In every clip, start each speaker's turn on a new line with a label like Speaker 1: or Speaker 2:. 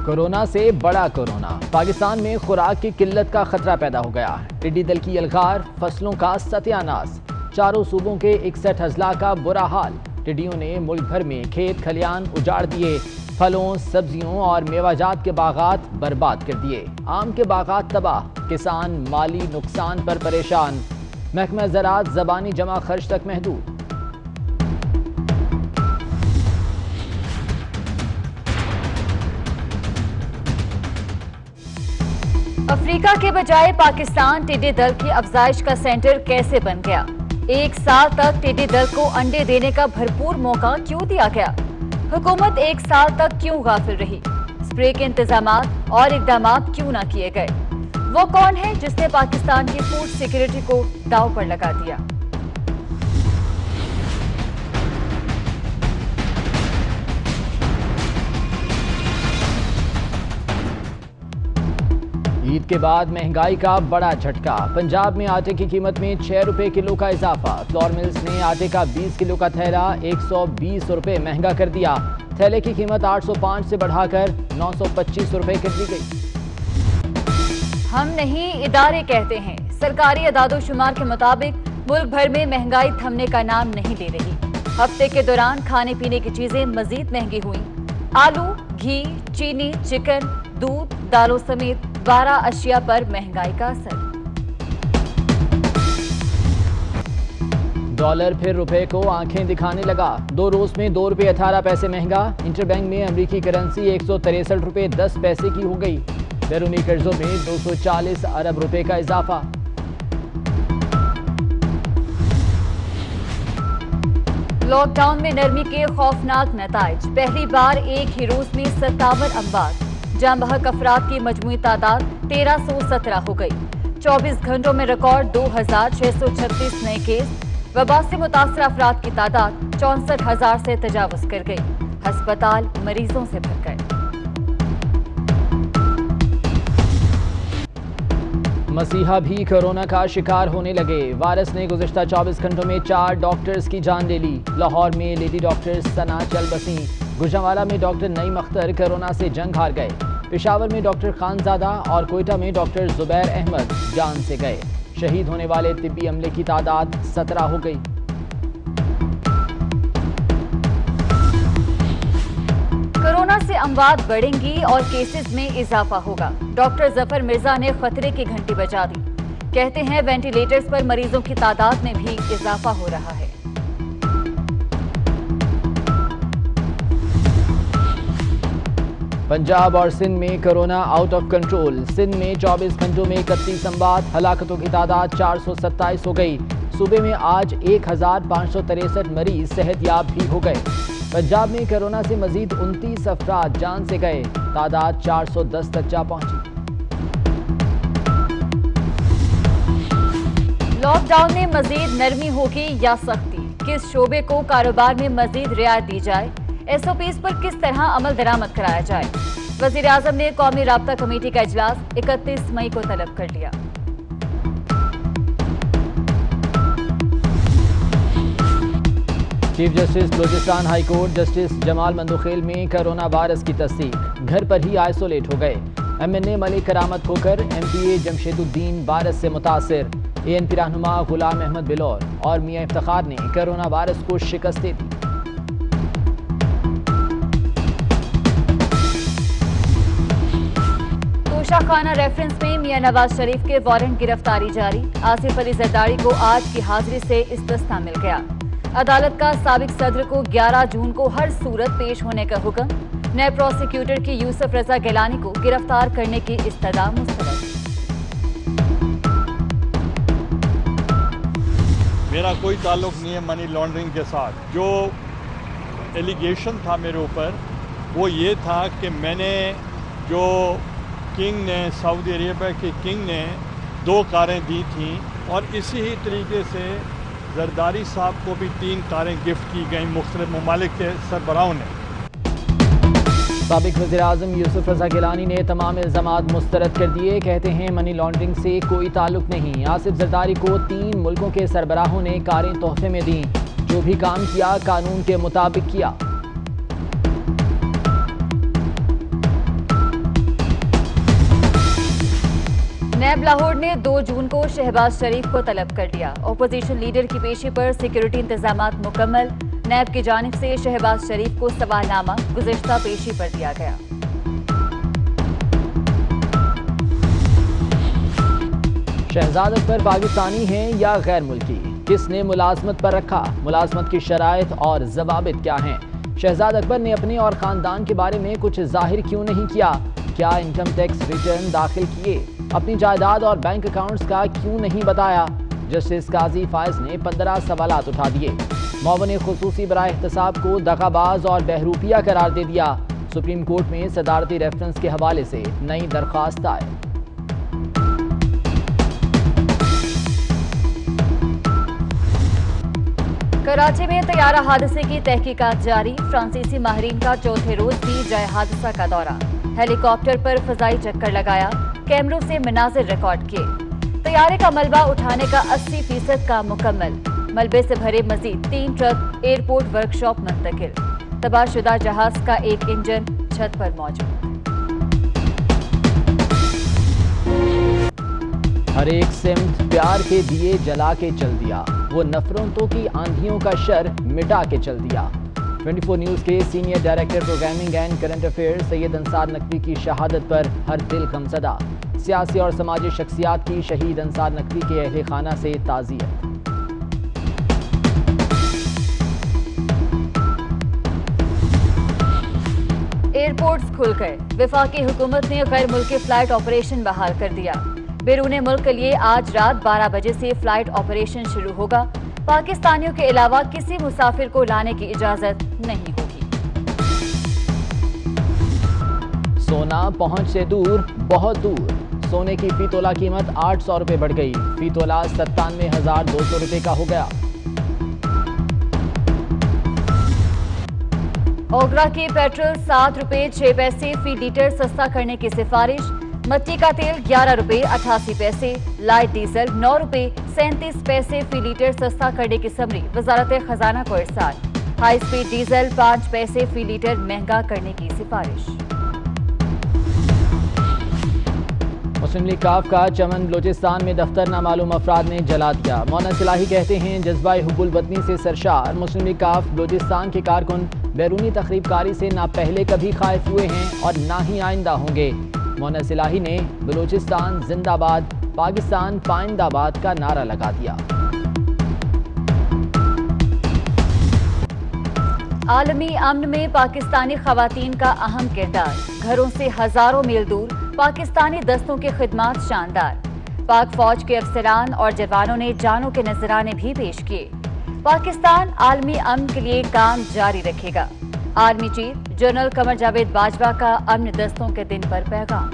Speaker 1: Corona سے بڑا corona, Pakistan میں خوراک کی قلت کا خطرہ پیدا ہو گیا۔ ٹڈی دل کی یلغار، فصلوں کا ستیہ ناس، چاروں صوبوں کے 61 اضلاع کا برا حال۔ ٹڈیوں نے ملک بھر میں کھیت کھلیان اجاڑ دیے، پھلوں، سبزیوں اور میوہ جات کے باغات برباد کر دیے، آم کے باغات تباہ، کسان مالی نقصان پر پریشان، محکمہ زراعت زبانی جمع خرچ تک محدود۔
Speaker 2: افریقہ کے بجائے پاکستان ٹڈی دل کی افزائش کا سینٹر کیسے بن گیا؟ ایک سال تک ٹڈی دل کو انڈے دینے کا بھرپور موقع کیوں دیا گیا؟ حکومت ایک سال تک کیوں غافل رہی؟ اسپرے کے انتظامات اور اقدامات کیوں نہ کیے گئے؟ وہ کون ہے جس نے پاکستان کی فوڈ سیکیورٹی کو داؤ پر لگا دیا؟
Speaker 1: عید کے بعد مہنگائی کا بڑا جھٹکا، پنجاب میں آٹے کی قیمت میں 6 روپے کلو کا اضافہ، فلور ملز نے آٹے کا 20 کلو کا تھیلا 120 روپے مہنگا کر دیا، تھیلے کی قیمت 805 سے بڑھا کر 925 روپے کر دی گئی۔
Speaker 2: ہم نہیں ادارے کہتے ہیں، سرکاری اعداد و شمار کے مطابق ملک بھر میں مہنگائی تھمنے کا نام نہیں لے رہی۔ ہفتے کے دوران کھانے پینے کی چیزیں مزید مہنگی ہوئیں، آلو، گھی، چینی، چکن، دودھ، دالوں سمیت 12 اشیاء پر مہنگائی کا اثر۔
Speaker 1: ڈالر پھر روپے کو آنکھیں دکھانے لگا، 2 روز میں 2 روپے 18 پیسے مہنگا، انٹر بینک میں امریکی کرنسی 163 روپے 10 پیسے کی ہو گئی، بیرونی قرضوں میں 240 ارب روپے کا اضافہ۔
Speaker 2: لاک ڈاؤن میں نرمی کے خوفناک نتائج، پہلی بار ایک ہی روز میں 57 اموات، جاں بحق افراد کی مجموعی تعداد 1317 ہو گئی، 24 گھنٹوں میں ریکارڈ 2636 نئے کیس، وبا سے متاثرہ افراد کی تعداد 64,000 سے تجاوز کر گئی، ہسپتال مریضوں سے بھر گئے۔
Speaker 1: مسیحا بھی کورونا کا شکار ہونے لگے، وائرس نے گزشتہ 24 گھنٹوں میں 4 ڈاکٹرز کی جان لے لی، لاہور میں لیڈی ڈاکٹر ثنا چل بسیں، گوجرانوالہ میں ڈاکٹر نعیم اختر کورونا سے جنگ ہار گئے، پشاور میں ڈاکٹر خانزادہ اور کوئٹہ میں ڈاکٹر زبیر احمد جان سے گئے، شہید ہونے والے طبی عملے کی تعداد 17 ہو گئی۔
Speaker 2: کورونا سے اموات بڑھیں گی اور کیسز میں اضافہ ہوگا، ڈاکٹر ظفر مرزا نے خطرے کی گھنٹی بجا دی، کہتے ہیں وینٹیلیٹرز پر مریضوں کی تعداد میں بھی اضافہ ہو رہا ہے۔
Speaker 1: پنجاب اور سندھ میں corona out of control, Sindh میں 24 گھنٹوں میں 31 اموات، ہلاکتوں کی تعداد 427 ہو گئی، صوبے میں آج 1563 مریض صحت یاب بھی ہو گئے۔ پنجاب میں کورونا سے مزید 29 افراد جان سے گئے، تعداد 410 تک جا پہنچی۔
Speaker 2: لاک ڈاؤن میں مزید نرمی ہوگی یا سختی؟ کس شعبے کو کاروبار میں مزید رعایت دی جائے؟ ایس او پیز پر کس طرح عمل درآمد کرایا جائے؟ وزیر اعظم نے قومی رابطہ کمیٹی کا اجلاس 31 مئی کو طلب کر لیا۔
Speaker 1: Chief justice Balochistan high court justice Jamal Mandokhail میں کورونا وائرس کی تصدیق، گھر پر ہی آئسولیٹ ہو گئے، ایم این اے ملک کرامت کھوکر، ایم پی اے جمشید الدین وائرس سے متاثر، اے این پی رہنما غلام احمد بلور اور میاں افتخار نے کورونا وائرس کو شکست دے دی۔
Speaker 2: توشہ خانہ ریفرنس میں میاں نواز شریف کے وارنٹ گرفتاری جاری، آصف علی زرداری کو آج کی حاضری سے استثناء مل گیا، عدالت کا سابق صدر کو 11 جون کو ہر صورت پیش ہونے کا حکم، نئے پروسیکیوٹر کی یوسف رضا گیلانی کو گرفتار کرنے کی استدعا مسترد۔
Speaker 3: میرا کوئی تعلق نہیں ہے منی لانڈرنگ کے ساتھ، جو ایلیگیشن تھا میرے اوپر وہ یہ تھا کہ میں نے جو کنگ نے، سعودی عربیہ کے کنگ نے 2 کاریں دی تھیں اور اسی ہی طریقے سے زرداری صاحب کو بھی 3 کاریں گفٹ کی گئیں مختلف ممالک کے سربراہوں نے۔
Speaker 1: سابق وزیر اعظم یوسف رضا گیلانی نے تمام الزامات مسترد کر دیے، کہتے ہیں منی لانڈرنگ سے کوئی تعلق نہیں، آصف زرداری کو 3 ملکوں کے سربراہوں نے کاریں تحفے میں دیں، جو بھی کام کیا قانون کے مطابق کیا۔
Speaker 2: نیب لاہور نے 2 جون کو شہباز شریف کو طلب کر لیا۔ اپوزیشن لیڈر کی پیشی پر سیکیورٹی انتظامات مکمل۔ نیب کی جانب سے شہباز شریف کو سوالنامہ گزشتہ پیشی پر دیا گیا۔
Speaker 1: شہزاد اکبر پاکستانی ہیں یا غیر ملکی؟ کس نے ملازمت پر رکھا؟ ملازمت کی شرائط اور ضوابط کیا ہیں؟ شہزاد اکبر نے اپنے اور خاندان کے بارے میں کچھ ظاہر کیوں نہیں کیا؟ کیا انکم ٹیکس ریٹرن داخل کیے؟ اپنی جائیداد اور بینک اکاؤنٹس کا کیوں نہیں بتایا؟ جسٹس قاضی فائز نے 15 سوالات اٹھا دیے۔ معاون خصوصی برائے احتساب کو دغا باز اور بہروپیہ قرار دے دیا۔ سپریم کورٹ میں صدارتی ریفرنس کے حوالے سے نئی درخواست دائر۔
Speaker 2: کراچی میں طیارہ حادثے کی تحقیقات جاری۔ فرانسیسی ماہرین کا چوتھے روز بھی جائے حادثہ کا دورہ۔ ہیلی کاپٹر پر فضائی چکر لگایا، کیمروں سے مناظر ریکارڈ کیے۔ طیارے کا ملبہ اٹھانے کا 80% کام مکمل۔ ملبے سے بھرے مزید 3 ٹرک ایئرپورٹ ورکشاپ منتقل۔ تباہ شدہ جہاز کا ایک انجن چھت پر موجود۔
Speaker 1: ہر ایک سمت پیار کے دیے جلا کے چل دیا، وہ نفرتوں کی آندھیوں کا شر مٹا کے چل دیا۔ 24 نیوز کے senior director programming and current affair Syed Ansar Naqvi کی شہادت پر ہر دل غمزدہ۔ سیاسی اور سماجی شخصیات کی شہید انصار نقوی کے اہل خانہ سے تعزیت۔
Speaker 2: ایئرپورٹس کھل گئے۔ وفاقی حکومت نے غیر ملکی فلائٹ آپریشن بحال کر دیا۔ بیرون ملک کے لیے آج رات 12 بجے سے فلائٹ آپریشن شروع ہوگا۔ پاکستانیوں کے علاوہ کسی مسافر کو لانے کی اجازت نہیں ہوگی۔
Speaker 1: سونا پہنچ سے دور، بہت دور۔ سونے کی فی تولہ قیمت 800 روپے بڑھ گئی، فی تولہ 97,200 روپے کا ہو گیا۔
Speaker 2: اوگرا کی پیٹرول 7 روپے 6 پیسے فی لیٹر سستا کرنے کی سفارش۔ مٹی کا تیل 11 روپے 88 پیسے، لائٹ ڈیزل 9 روپے 37 پیسے فی لیٹر سستا کرنے کی سمری وزارت خزانہ کو ارسال۔ ہائی سپیڈ ڈیزل 5 پیسے فی لیٹر مہنگا کرنے کی سفارش۔
Speaker 1: مسلم لیگ کاف کا چمن بلوچستان میں دفتر نامعلوم افراد نے جلا دیا۔ مونا صلاحی کہتے ہیں جذبہ حب الوطنی سے سرشار مسلم لیگ کاف بلوچستان کے کارکن بیرونی تخریب کاری سے نہ پہلے کبھی خائف ہوئے ہیں اور نہ ہی آئندہ ہوں گے۔ مونا صلاحی نے بلوچستان زندہ باد، پاکستان پائندہ آباد کا نعرہ لگا دیا۔
Speaker 2: عالمی امن میں پاکستانی خواتین کا اہم کردار۔ گھروں سے ہزاروں میل دور پاکستانی دستوں کی خدمات شاندار۔ پاک فوج کے افسران اور جوانوں نے جانوں کے نذرانے بھی پیش کیے۔ پاکستان عالمی امن کے لیے کام جاری رکھے گا۔ Army chief general Qamar Javed Bajwa کا امن دستوں کے دن پر پیغام۔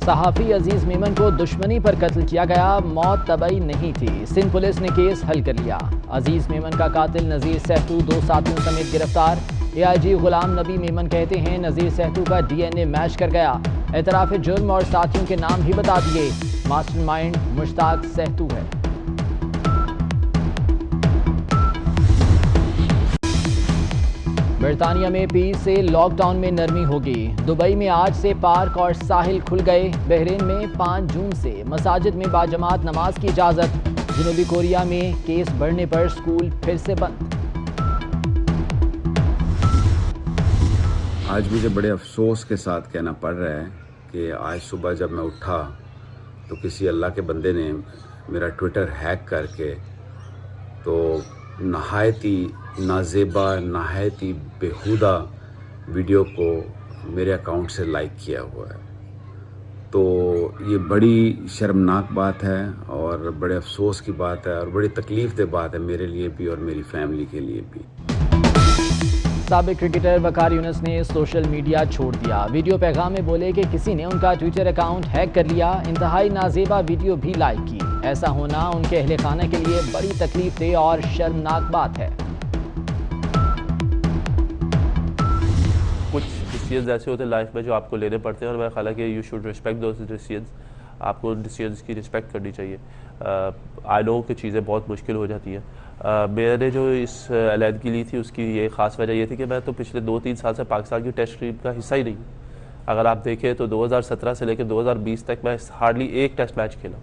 Speaker 1: صحافی عزیز میمن کو دشمنی پر قتل کیا گیا، موت طبعی نہیں تھی، سندھ پولیس نے کیس حل کر لیا۔ عزیز میمن کا قاتل نذیر سہتو 2 ساتھیوں سمیت گرفتار۔ AIG غلام نبی میمن کہتے ہیں نذیر سہتو کا DNA میچ کر گیا، اعتراف جرم اور ساتھیوں کے نام بھی بتا دیے۔ ماسٹر مائنڈ مشتاق سہتو ہے۔ برطانیہ میں 20 سے لاک ڈاؤن میں نرمی ہوگی۔ دبئی میں آج سے پارک اور ساحل کھل گئے۔ بحرین میں 5 جون سے مساجد میں باجماعت نماز کی اجازت۔ جنوبی کوریا میں کیس بڑھنے پر سکول پھر سے بند۔
Speaker 4: آج مجھے بڑے افسوس کے ساتھ کہنا پڑ رہا ہے کہ آج صبح جب میں اٹھا تو کسی اللہ کے بندے نے میرا ٹویٹر ہیک کر کے تو نہایت ہی نازیبا، نہایت ہی بیہودہ ویڈیو کو میرے اکاؤنٹ سے لائک کیا ہوا ہے۔ تو یہ بڑی شرمناک بات ہے اور بڑے افسوس کی بات ہے اور بڑی تکلیف دہ بات ہے میرے لیے بھی اور میری فیملی کے لیے بھی۔
Speaker 1: سابق کرکٹر وقار یونس نے سوشل میڈیا چھوڑ دیا۔ ویڈیو پیغام میں بولے کہ کسی نے ان کا ٹویٹر اکاؤنٹ ہیک کر لیا، انتہائی نازیبا ویڈیو بھی لائک کی۔ ایسا ہونا ان کے اہل خانہ کے لیے بڑی تکلیف دہ اور شرمناک بات ہے۔
Speaker 5: کچھ ڈیسیژنز ایسے ہوتے ہیں لائف میں جو آپ کو لینے پڑتے ہیں اور میرا خیال ہے کہ you should respect those decisions, آپ کو ڈیسیژنز کی رسپیکٹ کرنی چاہیے۔ آئی نو کہ چیزیں بہت مشکل ہو جاتی ہیں۔ میں نے جو اس علیحدگی لی تھی اس کی یہ خاص وجہ یہ تھی کہ میں تو پچھلے 2-3 سال سے پاکستان کی ٹیسٹ ٹیم کا حصہ ہی نہیں ہوں۔ اگر آپ دیکھیں تو 2017 سے لے کے 2020 تک میں ہارڈلی ایک ٹیسٹ میچ کھیلا.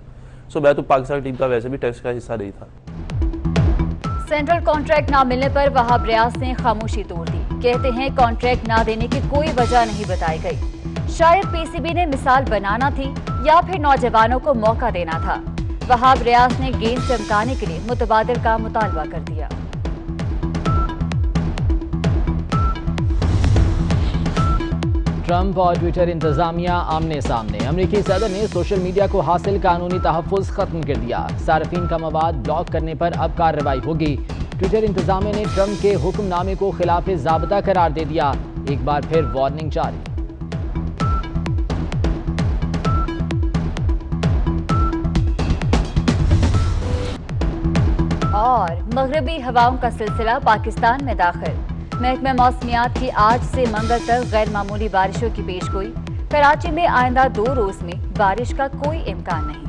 Speaker 5: سو میں تو پاکستان ٹیم کا ویسے بھی ٹیسٹ کا حصہ نہیں تھا.
Speaker 2: سینٹرل کانٹریکٹ نہ ملنے پر وہاب ریاض نے خاموشی توڑ دی. کہتے ہیں کانٹریکٹ نہ دینے کی کوئی وجہ نہیں بتائی گئی. شاید پی سی بی نے مثال بنانا تھی یا پھر نوجوانوں کو موقع دینا تھا. وہاب ریاض نے گیند چمکانے کے لیے متبادل کا مطالبہ کر دیا.
Speaker 1: ٹرمپ اور ٹویٹر انتظامیہ آمنے سامنے. امریکی صدر نے سوشل میڈیا کو حاصل قانونی تحفظ ختم کر دیا. صارفین کا مواد بلاک کرنے پر اب کارروائی ہوگی. ٹویٹر انتظامیہ نے ٹرمپ کے حکم نامے کو خلاف ضابطہ قرار دے دیا. ایک بار پھر وارننگ جاری.
Speaker 2: اور مغربی ہواؤں کا سلسلہ پاکستان میں داخل. محکمہ موسمیات کی آج سے منگل تک غیر معمولی بارشوں کی پیشگوئی. کراچی میں آئندہ 2 روز میں بارش کا کوئی امکان نہیں.